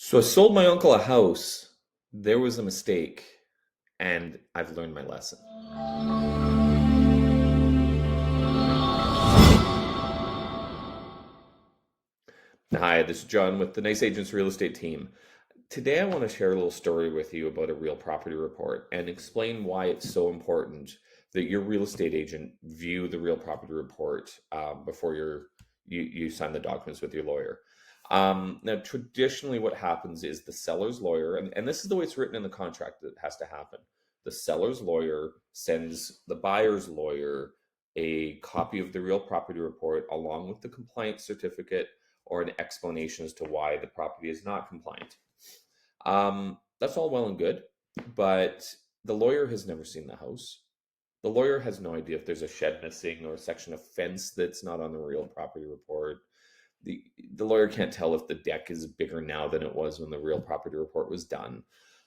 So I sold my uncle a house. There was a mistake, and I've learned my lesson. Hi, this is John with the Nice Agents Real Estate Team. Today I want to share a little story with you about a real property report and explain why it's so important that your real estate agent view the real property report before you sign the documents with your lawyer. Now, traditionally, what happens is the seller's lawyer, and this is the way it's written in the contract that has to happen. The seller's lawyer sends the buyer's lawyer a copy of the real property report along with the compliance certificate or an explanation as to why the property is not compliant. That's all well and good, but the lawyer has never seen the house. The lawyer has no idea if there's a shed missing or a section of fence that's not on the real property report. The, the lawyer can't tell if the deck is bigger now than it was when the real property report was done.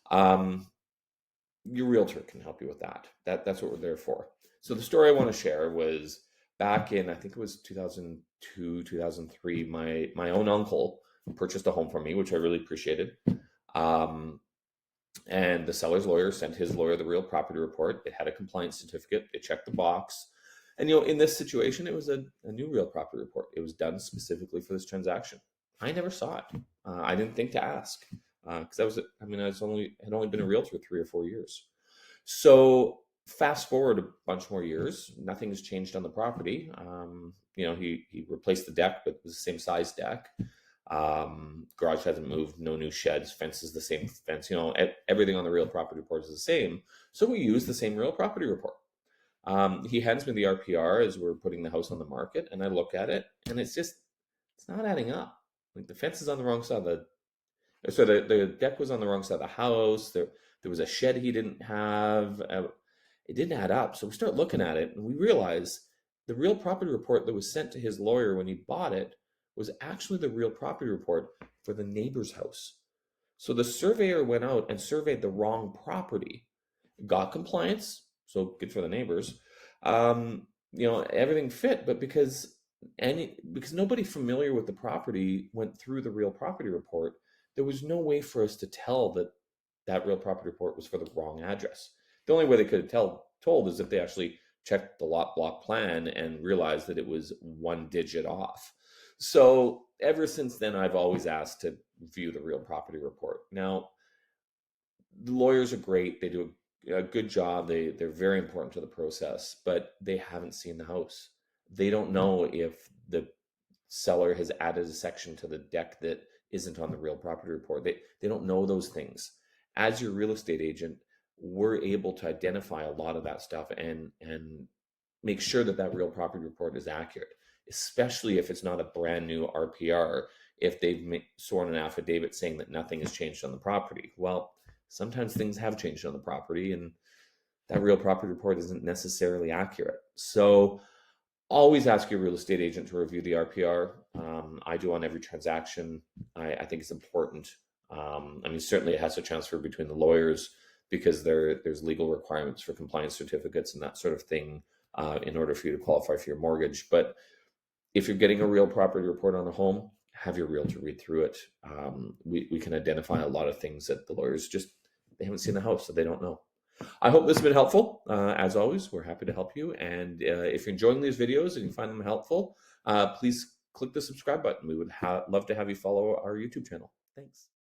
Um, your realtor can help you with that. That's what we're there for. So the story I want to share was back in, I think it was 2002, 2003. My own uncle purchased a home for me, which I really appreciated. Um, and the seller's lawyer sent his lawyer the real property report. It had a compliance certificate. It checked the box. And in this situation, it was a new real property report. It was done specifically for this transaction. I never saw it. I didn't think to ask because I had only been a realtor 3 or 4 years. So fast forward a bunch more years, nothing has changed on the property. He replaced the deck, but it was the same size deck. Garage hasn't moved, no new sheds, fence is the same fence. Everything on the real property report is the same. So we use the same real property report. He hands me the RPR as we're putting the house on the market, and I look at it, and it's not adding up. Like the fence is on the wrong side of the deck was on the wrong side of the house. There was a shed he didn't have. It didn't add up. So we start looking at it, and we realize the real property report that was sent to his lawyer when he bought it was actually the real property report for the neighbor's house. So the surveyor went out and surveyed the wrong property, got compliance, so good for the neighbors. Everything fit, but because nobody familiar with the property went through the real property report, there was no way for us to tell that real property report was for the wrong address. The only way they could have told is if they actually checked the lot block plan and realized that it was one digit off. So ever since then, I've always asked to view the real property report. Now, the lawyers are great. They do a good job. They're very important to the process, but they haven't seen the house. They don't know if the seller has added a section to the deck that isn't on the real property report. They don't know those things. As your real estate agent, we're able to identify a lot of that stuff and make sure that real property report is accurate, especially if it's not a brand new RPR, if they've sworn an affidavit saying that nothing has changed on the property. Well, sometimes things have changed on the property, and that real property report isn't necessarily accurate. So always ask your real estate agent to review the RPR. I do on every transaction. I think it's important. Certainly it has to transfer between the lawyers because there's legal requirements for compliance certificates and that sort of thing in order for you to qualify for your mortgage. But if you're getting a real property report on a home, have your realtor read through it. We can identify a lot of things that the lawyers they haven't seen the house, so they don't know. I hope this has been helpful. As always, we're happy to help you. And if you're enjoying these videos and you find them helpful, please click the subscribe button. We would love to have you follow our YouTube channel. Thanks.